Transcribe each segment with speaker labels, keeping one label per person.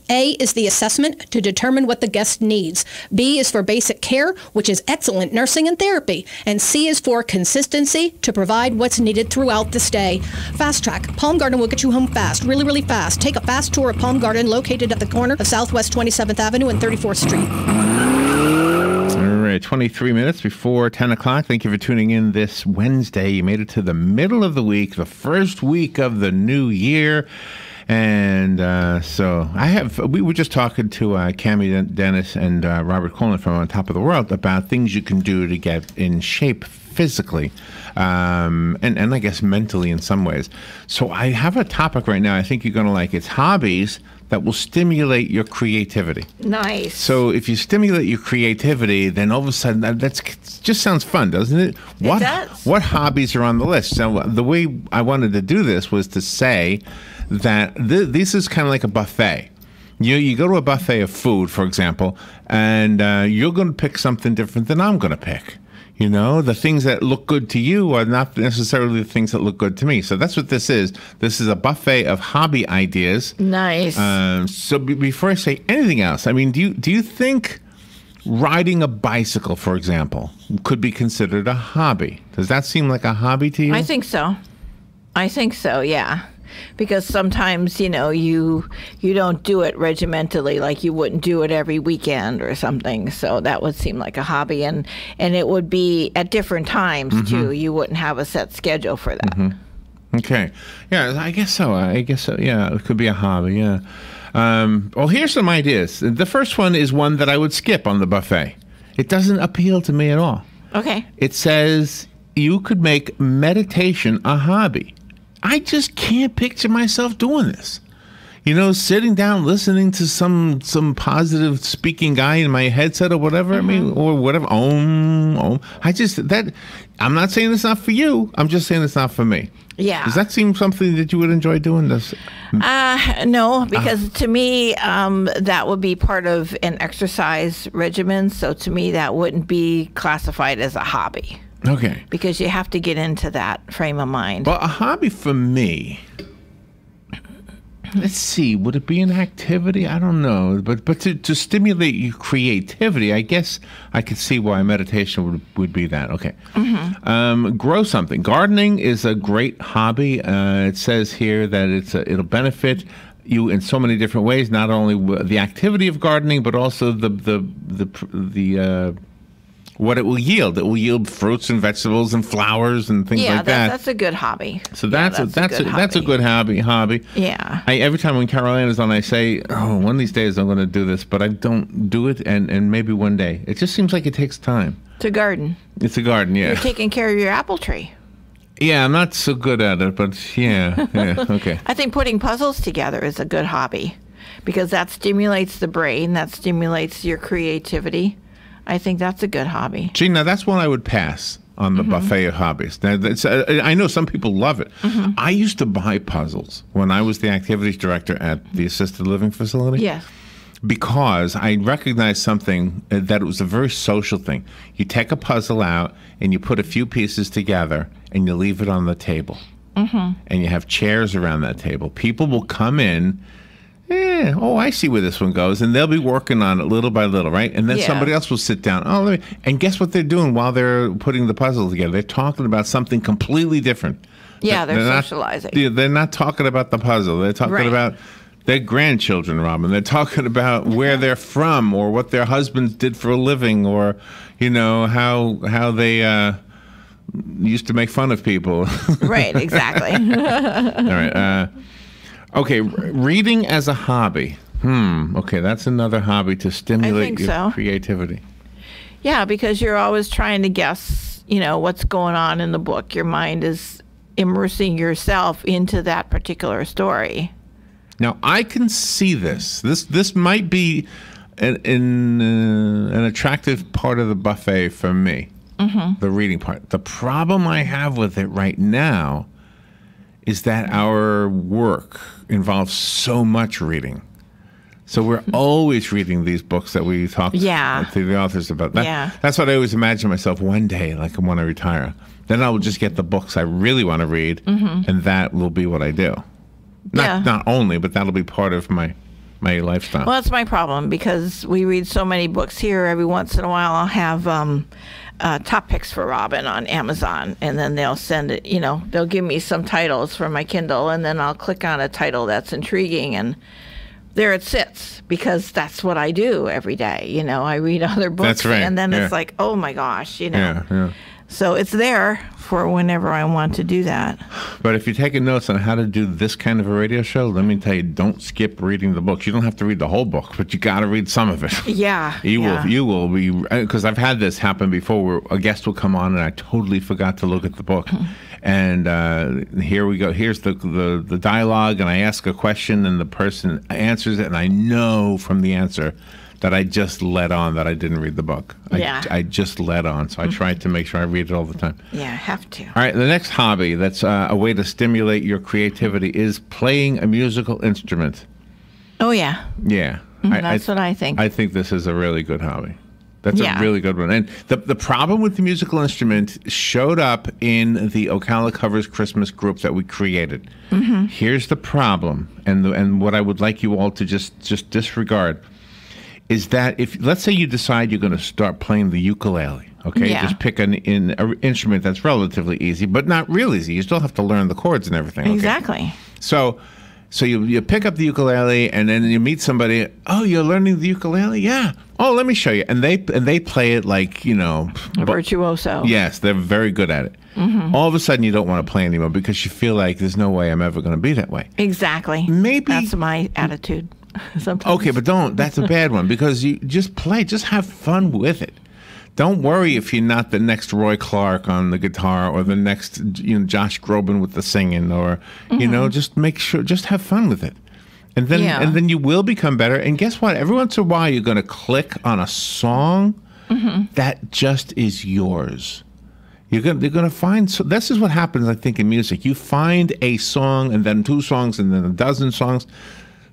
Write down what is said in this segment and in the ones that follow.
Speaker 1: A is the assessment to determine what the guest needs. B is for basic care, which is excellent nursing and therapy. And C is for consistency to provide what's needed throughout the stay. Fast Track. Palm Garden will get you home fast, really, really fast. Take a fast tour of Palm Garden, located at the corner of Southwest 27th Avenue and 34th Street.
Speaker 2: All right, 23 minutes before 10 o'clock. Thank you for tuning in this Wednesday. You made it to the middle of the week, the first week of the new year. And so we were just talking to Cammie Dennis and Robert Colin from On Top of the World about things you can do to get in shape physically and I guess mentally in some ways. So I have a topic right now I think you're going to like. It's hobbies that will stimulate your creativity.
Speaker 3: Nice.
Speaker 2: So if you stimulate your creativity, then all of a sudden that just sounds fun, doesn't it?
Speaker 3: It does.
Speaker 2: What hobbies are on the list? So the way I wanted to do this was to say that this is kind of like a buffet. You go to a buffet of food, for example, and you're going to pick something different than I'm going to pick. You know, the things that look good to you are not necessarily the things that look good to me. So that's what this is. This is a buffet of hobby ideas.
Speaker 3: Nice.
Speaker 2: So before I say anything else, I mean, do you think riding a bicycle, for example, could be considered a hobby? Does that seem like a hobby to you?
Speaker 3: I think so. Yeah. Because sometimes, you don't do it regimentally, like you wouldn't do it every weekend or something. So that would seem like a hobby. And it would be at different times, too. You wouldn't have a set schedule for that.
Speaker 2: Okay. Yeah, I guess so. Yeah, it could be a hobby, yeah. Well, here's some ideas. The first one is one that I would skip on the buffet. It doesn't appeal to me at all.
Speaker 3: Okay.
Speaker 2: It says you could make meditation a hobby. I just can't picture myself doing this. Sitting down, listening to some positive speaking guy in my headset or whatever. I mean, or whatever. I'm not saying it's not for you. I'm just saying it's not for me.
Speaker 3: Yeah.
Speaker 2: Does that seem something that you would enjoy doing? This?
Speaker 3: No, because to me, that would be part of an exercise regimen. So to me, that wouldn't be classified as a hobby.
Speaker 2: Okay.
Speaker 3: Because you have to get into that frame of mind.
Speaker 2: Well, a hobby for me, let's see, would it be an activity? I don't know. But to stimulate your creativity, I guess I could see why meditation would be that. Okay. Grow something. Gardening is a great hobby. It says here that it'll benefit you in so many different ways, not only the activity of gardening, but also the what it will yield. It will yield fruits and vegetables and flowers and things like that.
Speaker 3: Yeah, that's a good hobby.
Speaker 2: So that's a good hobby.
Speaker 3: Yeah.
Speaker 2: Every time when Caroline is on, I say, "Oh, one of these days I'm going to do this," but I don't do it, and maybe one day. It just seems like it takes time.
Speaker 3: It's a garden.
Speaker 2: It's a garden, yeah.
Speaker 3: You're taking care of your apple tree.
Speaker 2: Yeah, I'm not so good at it, but yeah, okay.
Speaker 3: I think putting puzzles together is a good hobby because that stimulates the brain, that stimulates your creativity. I think that's a good hobby.
Speaker 2: Gee, now that's one I would pass on the buffet of hobbies. Now, I know some people love it. I used to buy puzzles when I was the activities director at the assisted living facility.
Speaker 3: Yes.
Speaker 2: Because I recognized something, that it was a very social thing. You take a puzzle out and you put a few pieces together and you leave it on the table. And you have chairs around that table. People will come in. I see where this one goes. And they'll be working on it little by little, right? And then somebody else will sit down. And guess what they're doing while they're putting the puzzle together? They're talking about something completely different.
Speaker 3: Yeah, they're socializing.
Speaker 2: They're not talking about the puzzle. They're talking about their grandchildren, Robin. They're talking about where they're from or what their husbands did for a living or, how they used to make fun of people.
Speaker 3: Right, exactly.
Speaker 2: All right. Okay, reading as a hobby. Okay, that's another hobby to stimulate your creativity.
Speaker 3: Yeah, because you're always trying to guess, what's going on in the book. Your mind is immersing yourself into that particular story.
Speaker 2: Now, I can see this. This might be an attractive part of the buffet for me, the reading part. The problem I have with it right now is that our work involves so much reading. So we're always reading these books that we talk to the authors about. That's what I always imagine myself one day, like when I retire. Then I will just get the books I really want to read, and that will be what I do. Not only, but that'll be part of my my lifestyle.
Speaker 3: Well, that's my problem because we read so many books here. Every once in a while, I'll have top picks for Robin on Amazon, and then they'll send it. They'll give me some titles for my Kindle, and then I'll click on a title that's intriguing, and there it sits because that's what I do every day. I read other books,
Speaker 2: that's right.
Speaker 3: And then
Speaker 2: it's
Speaker 3: like, oh my gosh,
Speaker 2: Yeah.
Speaker 3: So it's there for whenever I want to do that.
Speaker 2: But if you're taking notes on how to do this kind of a radio show, let me tell you, don't skip reading the books. You don't have to read the whole book, but you got to read some of it.
Speaker 3: Yeah.
Speaker 2: You will be, because I've had this happen before where a guest will come on and I totally forgot to look at the book. And here we go. Here's the dialogue, and I ask a question, and the person answers it, and I know from the answer that I just let on that I didn't read the book. I just let on. So I try to make sure I read it all the time.
Speaker 3: Yeah, I have to.
Speaker 2: All right, the next hobby that's a way to stimulate your creativity is playing a musical instrument.
Speaker 3: Oh, yeah.
Speaker 2: Yeah.
Speaker 3: That's what I think.
Speaker 2: I think this is a really good hobby. That's a really good one. And the problem with the musical instrument showed up in the Ocala Covers Christmas group that we created. Mm-hmm. Here's the problem, and what I would like you all to just disregard is that if, let's say you decide you're going to start playing the ukulele, okay?
Speaker 3: Yeah.
Speaker 2: Just pick an instrument that's relatively easy, but not real easy. You still have to learn the chords and everything. Okay?
Speaker 3: Exactly.
Speaker 2: So you pick up the ukulele, and then you meet somebody. Oh, you're learning the ukulele? Yeah. Oh, let me show you. And they play it like,
Speaker 3: a virtuoso.
Speaker 2: Yes, they're very good at it. Mm-hmm. All of a sudden, you don't want to play anymore because you feel like there's no way I'm ever going to be that way.
Speaker 3: Exactly.
Speaker 2: Maybe
Speaker 3: that's my attitude. Sometimes.
Speaker 2: Okay, but don't. That's a bad one because you just play. Just have fun with it. Don't worry if you're not the next Roy Clark on the guitar or the next Josh Groban with the singing, or just make sure. Just have fun with it, and then you will become better. And guess what? Every once in a while, you're going to click on a song that just is yours. You're going to find. So this is what happens, I think, in music. You find a song, and then two songs, and then a dozen songs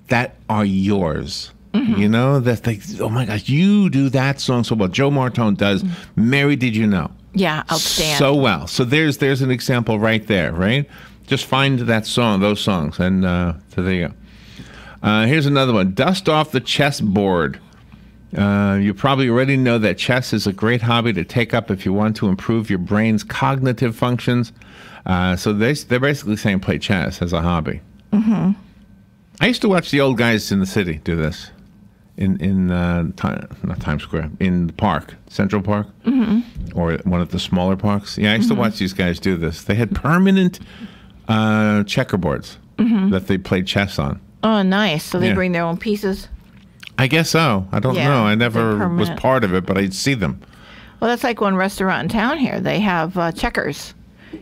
Speaker 2: that are yours. Mm-hmm. That's like, oh my gosh, you do that song so well. Joe Martone does Mary Did You Know?
Speaker 3: Yeah, outstanding.
Speaker 2: So well. So there's an example right there, right? Just find that song, those songs, and so there you go. Here's another one. Dust off the chessboard. You probably already know that chess is a great hobby to take up if you want to improve your brain's cognitive functions. So they're basically saying play chess as a hobby. Mm-hmm. I used to watch the old guys in the city do this in not Times Square, in the park, Central Park, or one of the smaller parks. Yeah, I used to watch these guys do this. They had permanent checkerboards that they played chess on.
Speaker 3: Oh, nice. So they bring their own pieces?
Speaker 2: I guess so. I don't know. I never was part of it, but I'd see them.
Speaker 3: Well, that's like one restaurant in town here. They have checkers.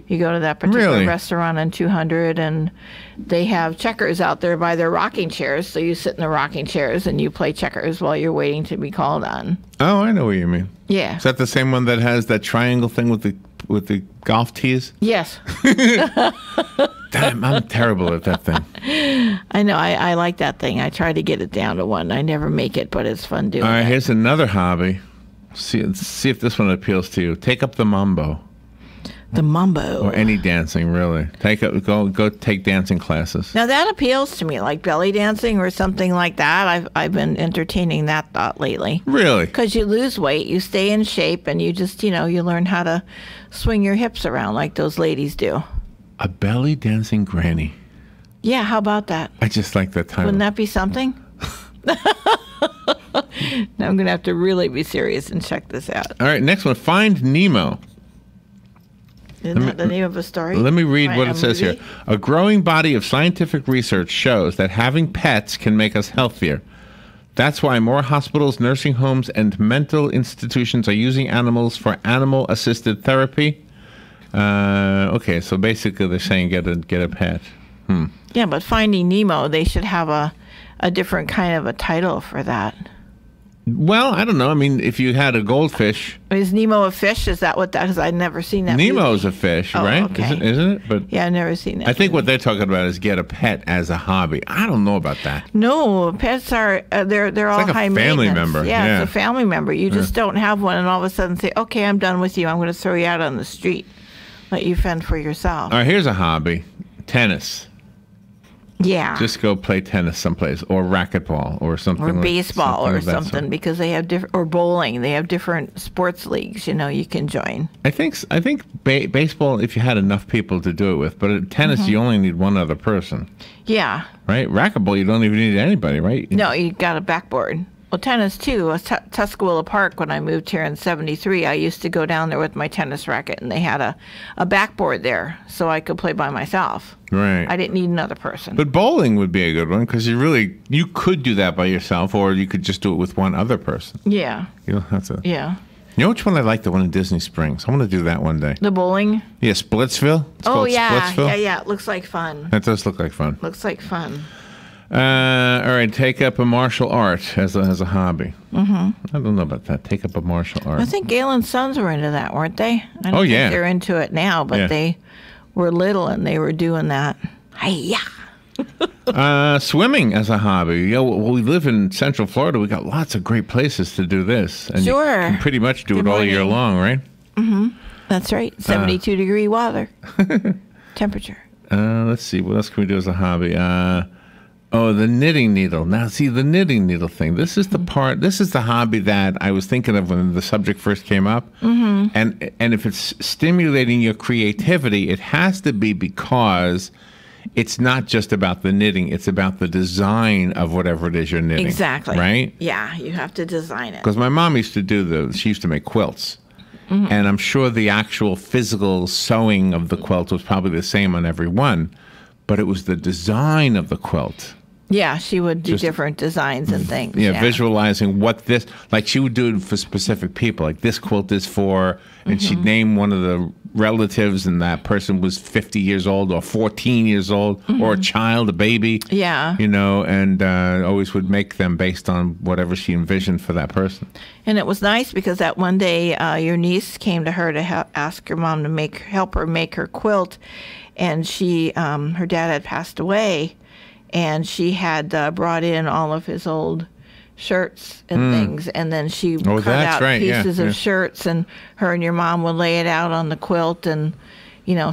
Speaker 3: You go to that particular restaurant on 200, and they have checkers out there by their rocking chairs. So you sit in the rocking chairs and you play checkers while you're waiting to be called on.
Speaker 2: Oh, I know what you mean.
Speaker 3: Yeah.
Speaker 2: Is that the same one that has that triangle thing with the golf tees?
Speaker 3: Yes.
Speaker 2: Damn, I'm terrible at that thing.
Speaker 3: I know. I like that thing. I try to get it down to one. I never make it, but it's fun doing it.
Speaker 2: All right, here's another hobby. See if this one appeals to you. Take up the mambo.
Speaker 3: The mambo.
Speaker 2: Or any dancing, really. Go take dancing classes.
Speaker 3: Now that appeals to me, like belly dancing or something like that. I've been entertaining that thought lately.
Speaker 2: Really?
Speaker 3: Because you lose weight, you stay in shape, and you just, you learn how to swing your hips around like those ladies do.
Speaker 2: A belly dancing granny.
Speaker 3: Yeah, how about that?
Speaker 2: I just like that title.
Speaker 3: Wouldn't that be something? Now I'm going to have to really be serious and check this out.
Speaker 2: All right, next one. Find Nemo.
Speaker 3: Isn't that the name of a story?
Speaker 2: Let me read what it says here. A growing body of scientific research shows that having pets can make us healthier. That's why more hospitals, nursing homes, and mental institutions are using animals for animal-assisted therapy. Okay, so basically they're saying get a pet.
Speaker 3: Yeah, but Finding Nemo, they should have a different kind of a title for that.
Speaker 2: Well, I don't know. I mean, if you had a goldfish.
Speaker 3: Is Nemo a fish? Is that what that? Because I've never seen that.
Speaker 2: Nemo's a fish, right?
Speaker 3: Okay.
Speaker 2: Isn't it? But
Speaker 3: yeah, I've never seen that.
Speaker 2: I think what they're talking about is get a pet as a hobby. I don't know about that.
Speaker 3: No, pets are they're all
Speaker 2: like
Speaker 3: high
Speaker 2: a family
Speaker 3: maintenance.
Speaker 2: member.
Speaker 3: Yeah, it's a family member. You just don't have one, and all of a sudden say, "Okay, I'm done with you. I'm going to throw you out on the street, let you fend for yourself."
Speaker 2: All right, here's a hobby: tennis.
Speaker 3: Yeah.
Speaker 2: Just go play tennis someplace, or racquetball, or something,
Speaker 3: or
Speaker 2: like,
Speaker 3: baseball or
Speaker 2: of that
Speaker 3: something,
Speaker 2: sort.
Speaker 3: because they have different, or bowling. They have different sports leagues, you can join.
Speaker 2: I think baseball, if you had enough people to do it with, but at tennis you only need one other person,
Speaker 3: Yeah.
Speaker 2: right? Racquetball, you don't even need anybody, right?
Speaker 3: No, you got a backboard. Well, tennis too. Tuscaloosa Park, when I moved here in '73, I used to go down there with my tennis racket, and they had a backboard there, so I could play by myself.
Speaker 2: Right.
Speaker 3: I didn't need another person.
Speaker 2: But bowling would be a good one, because you could do that by yourself, or you could just do it with one other person.
Speaker 3: Yeah.
Speaker 2: You don't have to.
Speaker 3: Yeah.
Speaker 2: You know which one I like? The one in Disney Springs. I want to do that one day.
Speaker 3: The bowling?
Speaker 2: Yeah, Splitsville. It's
Speaker 3: Oh,
Speaker 2: called
Speaker 3: yeah.
Speaker 2: Splitsville.
Speaker 3: Yeah. It looks like fun.
Speaker 2: That does look like fun.
Speaker 3: Looks like fun.
Speaker 2: All right, take up a martial art as a hobby. Mm-hmm. I don't know about that. Take up a martial art.
Speaker 3: I think Galen's sons were into that, weren't they? I don't
Speaker 2: yeah.
Speaker 3: think they're into it now, but
Speaker 2: Yeah.
Speaker 3: they were little and they were doing that. Hi-ya.
Speaker 2: Swimming as a hobby. We live in Central Florida. We got lots of great places to do this. And
Speaker 3: Sure.
Speaker 2: You can pretty much do
Speaker 3: Good
Speaker 2: it all year
Speaker 3: morning.
Speaker 2: long, right?
Speaker 3: That's right. 72-degree water temperature.
Speaker 2: Let's see. What else can we do as a hobby? The knitting needle. Now, see, the knitting needle thing. This is the hobby that I was thinking of when the subject first came up. Mm-hmm. And if it's stimulating your creativity, it has to be because it's not just about the knitting. It's about the design of whatever it is you're knitting.
Speaker 3: Exactly.
Speaker 2: Right?
Speaker 3: Yeah, you have to design it.
Speaker 2: Because my mom used to she used to make quilts. Mm-hmm. And I'm sure the actual physical sewing of the quilt was probably the same on every one, but it was the design of the quilt.
Speaker 3: Yeah, she would do different designs and things.
Speaker 2: Yeah, visualizing what this, like she would do it for specific people, like this quilt is for, and she'd name one of the relatives, and that person was 50 years old or 14 years old or a child, a baby.
Speaker 3: Yeah.
Speaker 2: And always would make them based on whatever she envisioned for that person.
Speaker 3: And it was nice because that one day your niece came to her to ask her mom to help her make her quilt, and her dad had passed away. And she had brought in all of his old shirts and things, and then she cut out pieces of shirts, and her and your mom would lay it out on the quilt and,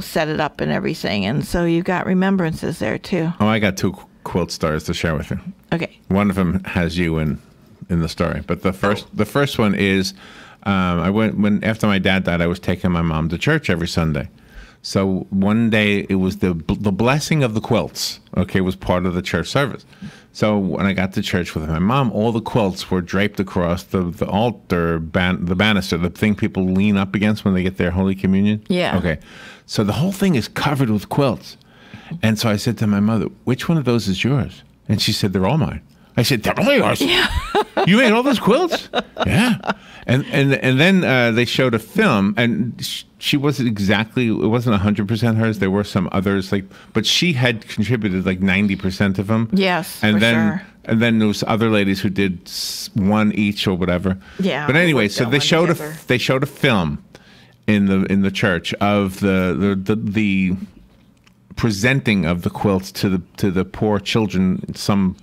Speaker 3: set it up and everything. And so you got remembrances there too.
Speaker 2: Oh, I got 2 quilt stories to share with you.
Speaker 3: Okay.
Speaker 2: One of them has you in the story, but the first one is after my dad died, I was taking my mom to church every Sunday. So one day it was the blessing of the quilts, was part of the church service. So when I got to church with my mom, all the quilts were draped across the altar, the banister, the thing people lean up against when they get their Holy Communion.
Speaker 3: Yeah.
Speaker 2: Okay. So the whole thing is covered with quilts. And so I said to my mother, which one of those is yours? And she said, they're all mine. I said, they're all yours? Yeah. You made all those quilts? Yeah. And then they showed a film, and she wasn't it wasn't 100% hers. There were some others, but she had contributed 90% of them.
Speaker 3: Yes,
Speaker 2: and
Speaker 3: for
Speaker 2: then,
Speaker 3: sure.
Speaker 2: And then there was other ladies who did one each or whatever.
Speaker 3: Yeah.
Speaker 2: But anyway, so they showed a film in the church of the presenting of the quilts to the poor children in some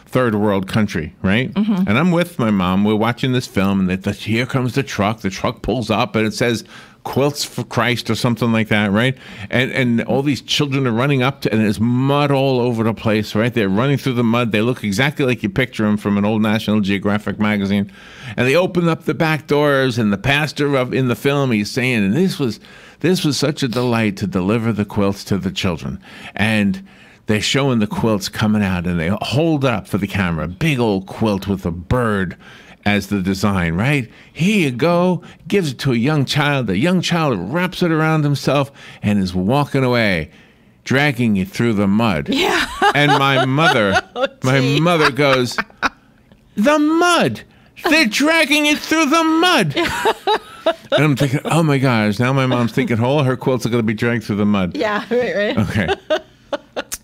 Speaker 2: third world country, right? Mm-hmm. And I'm with my mom. We're watching this film, and here comes the truck. The truck pulls up, and it says "Quilts for Christ" or something like that, right? And all these children are running up to, and there's mud all over the place, right? They're running through the mud. They look exactly like you picture them from an old National Geographic magazine. And they open up the back doors, and the pastor in the film, he's saying, and this was such a delight to deliver the quilts to the children. And they're showing the quilts coming out, and they hold it up for the camera. A big old quilt with a bird as the design, right? Here you go. Gives it to a young child. The young child wraps it around himself and is walking away, dragging it through the mud.
Speaker 3: Yeah.
Speaker 2: And my mother goes, the mud. They're dragging it through the mud. And I'm thinking, oh my gosh, now my mom's thinking all her quilts are going to be dragged through the mud.
Speaker 3: Yeah, right.
Speaker 2: Okay.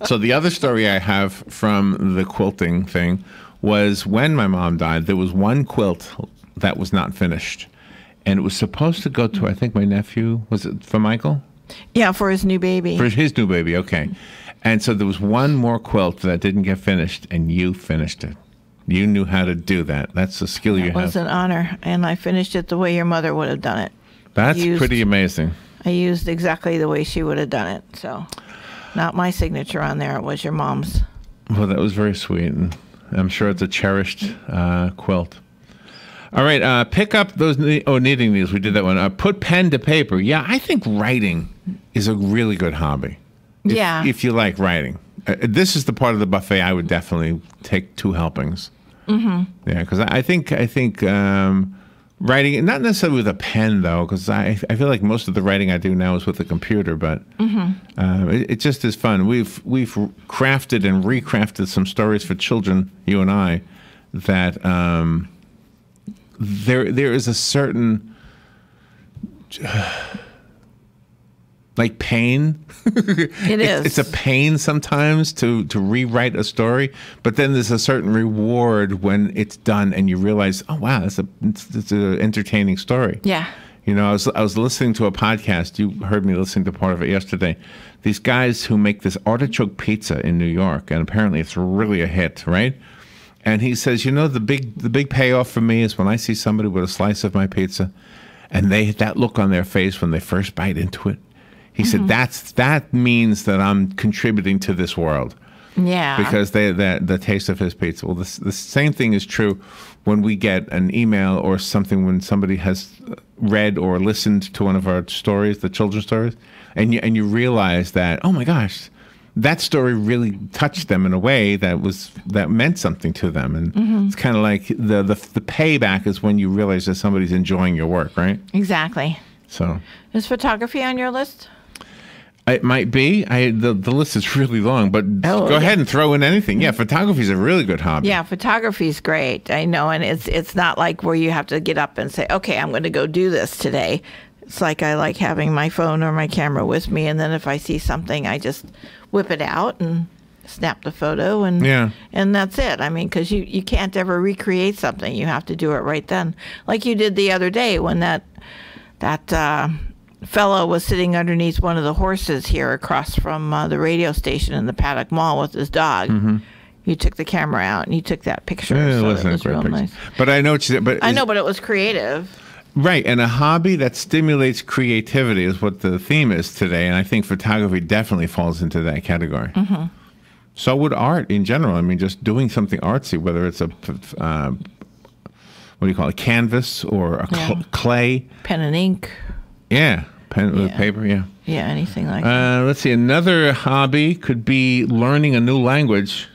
Speaker 2: So the other story I have from the quilting thing was when my mom died, there was one quilt that was not finished. And it was supposed to go to, I think, my nephew. Was it for Michael?
Speaker 3: Yeah, for his new baby.
Speaker 2: For his new baby, okay. And so there was one more quilt that didn't get finished, and you finished it. You knew how to do that. That's a skill you have.
Speaker 3: It was an honor, and I finished it the way your mother would have done it.
Speaker 2: That's pretty amazing.
Speaker 3: I used exactly the way she would have done it, so not my signature on there. It was your mom's.
Speaker 2: Well, that was very sweet, and I'm sure it's a cherished quilt. All right, pick up those knitting needles. We did that one. Put pen to paper. Yeah, I think writing is a really good hobby. If you like writing. This is the part of the buffet I would definitely take 2 helpings. Mm-hmm. Yeah, because I think writing, not necessarily with a pen though, because I feel like most of the writing I do now is with a computer. But it just is fun. We've crafted and recrafted some stories for children, you and I, that there is a certain like pain.
Speaker 3: It is.
Speaker 2: It's a pain sometimes to rewrite a story, but then there's a certain reward when it's done and you realize, oh wow, it's an entertaining story.
Speaker 3: Yeah.
Speaker 2: You know, I was listening to a podcast. You heard me listening to part of it yesterday. These guys who make this artichoke pizza in New York, and apparently it's really a hit, right? And he says, you know, the big payoff for me is when I see somebody with a slice of my pizza, and that look on their face when they first bite into it. He said that means that I'm contributing to this world.
Speaker 3: Yeah.
Speaker 2: Because the taste of his pizza. Well, the same thing is true when we get an email or something when somebody has read or listened to one of our stories, the children's stories, and you realize that, oh my gosh, that story really touched them in a way that meant something to them. And it's kind of like the payback is when you realize that somebody's enjoying your work, right?
Speaker 3: Exactly.
Speaker 2: So
Speaker 3: is photography on your list?
Speaker 2: It might be. The list is really long, but go ahead and throw in anything. Yeah, photography is a really good hobby.
Speaker 3: Yeah, photography is great. I know, and it's not like where you have to get up and say, okay, I'm going to go do this today. It's like I like having my phone or my camera with me, and then if I see something, I just whip it out and snap the photo, and that's it. I mean, because you can't ever recreate something. You have to do it right then. Like you did the other day when that fellow was sitting underneath one of the horses here across from the radio station in the Paddock Mall with his dog. You took the camera out and you took that picture.
Speaker 2: Yeah,
Speaker 3: so
Speaker 2: it wasn't
Speaker 3: was
Speaker 2: a great
Speaker 3: real
Speaker 2: picture.
Speaker 3: Nice.
Speaker 2: But I know what you said. But
Speaker 3: but it was creative.
Speaker 2: Right, and a hobby that stimulates creativity is what the theme is today, and I think photography definitely falls into that category. So would art in general. I mean, just doing something artsy, whether it's a what do you call it, canvas or a clay,
Speaker 3: pen and ink.
Speaker 2: Yeah. Pen with paper, yeah.
Speaker 3: Yeah, anything like that.
Speaker 2: Let's see. Another hobby could be learning a new language.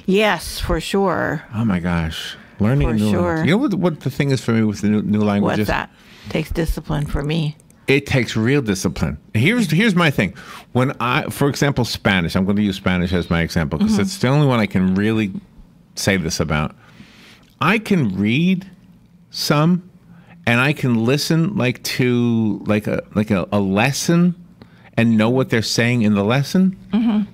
Speaker 3: Yes, for sure.
Speaker 2: Oh my gosh, learning a new language. You know what the thing is for me with the new languages?
Speaker 3: What's that? Takes discipline for me.
Speaker 2: It takes real discipline. Here's my thing. When for example, Spanish. I'm going to use Spanish as my example because it's the only one I can really say this about. I can read some. And I can listen to a lesson and know what they're saying in the lesson.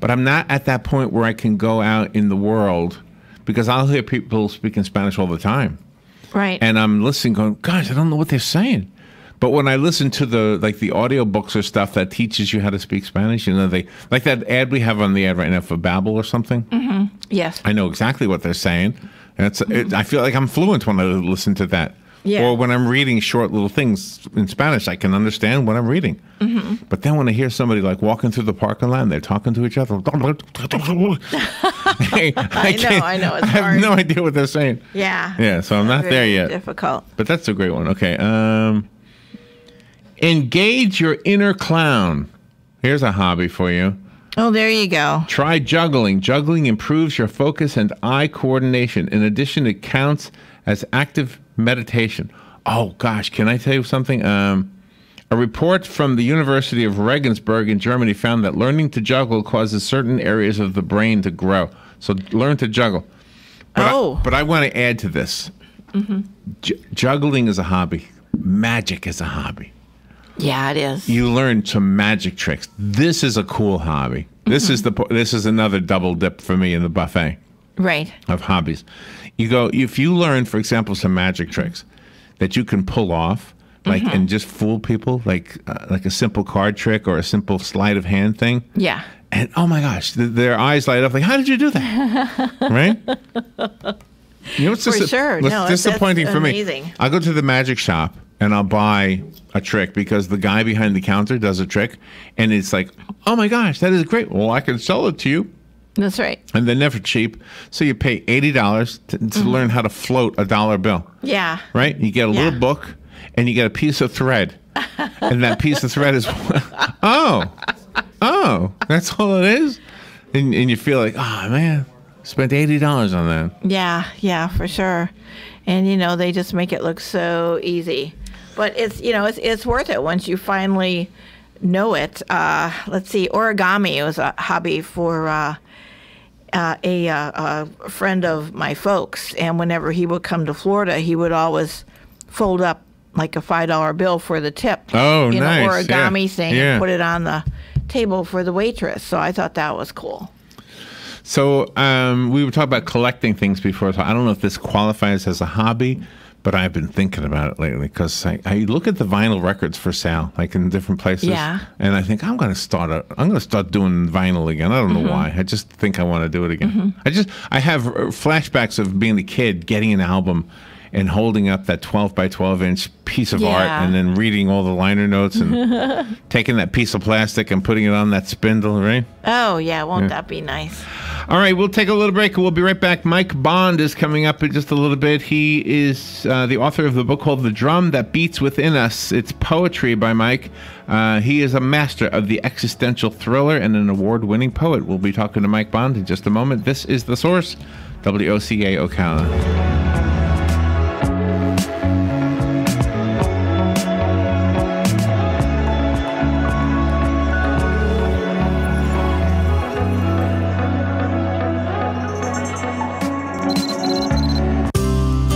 Speaker 2: But I'm not at that point where I can go out in the world because I'll hear people speaking Spanish all the time.
Speaker 3: Right.
Speaker 2: And I'm listening going, gosh, I don't know what they're saying. But when I listen to the audio books or stuff that teaches you how to speak Spanish, you know, they like that ad we have on the ad right now for Babbel or something.
Speaker 3: Yes.
Speaker 2: I know exactly what they're saying. And I feel like I'm fluent when I listen to that.
Speaker 3: Yeah.
Speaker 2: Or when I'm reading short little things in Spanish, I can understand what I'm reading. But then when I hear somebody like walking through the parking lot and they're talking to each other, I
Speaker 3: know. It's
Speaker 2: I have
Speaker 3: hard.
Speaker 2: no idea what they're saying.
Speaker 3: Yeah.
Speaker 2: Yeah, so I'm not there yet.
Speaker 3: Difficult.
Speaker 2: But that's a great one. Okay. Engage your inner clown. Here's a hobby for you.
Speaker 3: Oh, there you go.
Speaker 2: Try juggling. Juggling improves your focus and eye coordination. In addition, it counts as active meditation. Oh, gosh, can I tell you something? A report from the University of Regensburg in Germany found that learning to juggle causes certain areas of the brain to grow. So learn to juggle. But I want to add to this. Juggling is a hobby. Magic is a hobby.
Speaker 3: Yeah, it is.
Speaker 2: You learn some magic tricks. This is a cool hobby. This is another double dip for me in the buffet.
Speaker 3: Right.
Speaker 2: Of hobbies. You go, if you learn, for example, some magic tricks that you can pull off, like and just fool people, like a simple card trick or a simple sleight of hand thing.
Speaker 3: Yeah.
Speaker 2: And oh my gosh, their eyes light up like, how did you do that? Right? You know what's disappointing for me? I'll go to the magic shop and I'll buy a trick because the guy behind the counter does a trick and it's like, oh my gosh, that is great. Well, I can sell it to you.
Speaker 3: That's right.
Speaker 2: And they're never cheap. So you pay $80 to learn how to float a dollar bill.
Speaker 3: Yeah.
Speaker 2: Right? You get a little book, and you get a piece of thread. And that piece of thread is, oh, that's all it is? And you feel like, oh, man, spent $80 on that.
Speaker 3: Yeah, for sure. And, they just make it look so easy. But it's worth it once you finally know it. Let's see, origami was a hobby for a friend of my folks. And whenever he would come to Florida, he would always fold up like a $5 bill for the tip.
Speaker 2: Oh,
Speaker 3: in
Speaker 2: nice.
Speaker 3: an origami thing and put it on the table for the waitress. So I thought that was cool.
Speaker 2: So we were talking about collecting things before. So I don't know if this qualifies as a hobby, but I've been thinking about it lately because I look at the vinyl records for sale, like in different places.
Speaker 3: Yeah.
Speaker 2: And I think I'm going to start doing vinyl again. I don't know why. I just think I want to do it again. I have flashbacks of being a kid, getting an album and holding up that 12 by 12 inch piece of art and then reading all the liner notes and taking that piece of plastic and putting it on that spindle, right?
Speaker 3: Oh, yeah. Won't that be nice?
Speaker 2: All right, we'll take a little break and we'll be right back. Mike Bond is coming up in just a little bit. He is the author of the book called The Drum That Beats Within Us. It's poetry by Mike. He is a master of the existential thriller and an award-winning poet. We'll be talking to Mike Bond in just a moment. This is The Source, WOCA Ocala.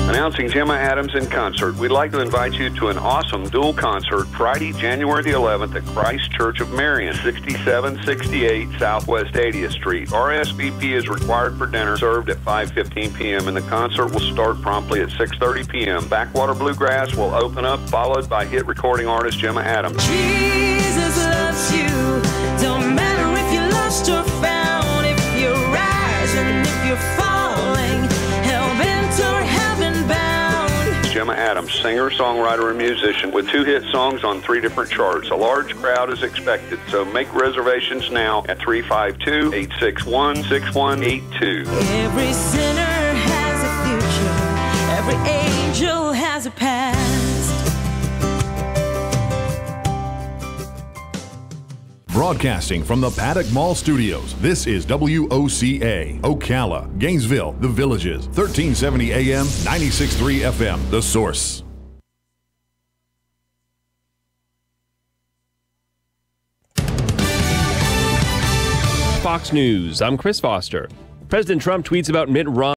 Speaker 4: Announcing Gemma Adams in concert. We'd like to invite you to an awesome dual concert Friday, January the 11th at Christ Church of Marion, 6768 Southwest 80th Street. RSVP is required for dinner served at 5:15 p.m. and the concert will start promptly at 6:30 p.m. Backwater Bluegrass will open up, followed by hit recording artist Gemma Adams.
Speaker 5: Jesus loves you. Don't matter if you lost or found, if you're rising, if you're falling, hell-bent or heaven-bound.
Speaker 4: Gemma Adams, singer, songwriter, and musician with 2 hit songs on 3 different charts. A large crowd is expected, so make reservations now at 352-861-6182.
Speaker 5: Every sinner has a future. Every angel has a past.
Speaker 6: Broadcasting from the Paddock Mall Studios, this is WOCA, Ocala, Gainesville, The Villages, 1370 AM, 96.3 FM, The Source.
Speaker 7: Fox News, I'm Chris Foster. President Trump tweets about Mitt Romney.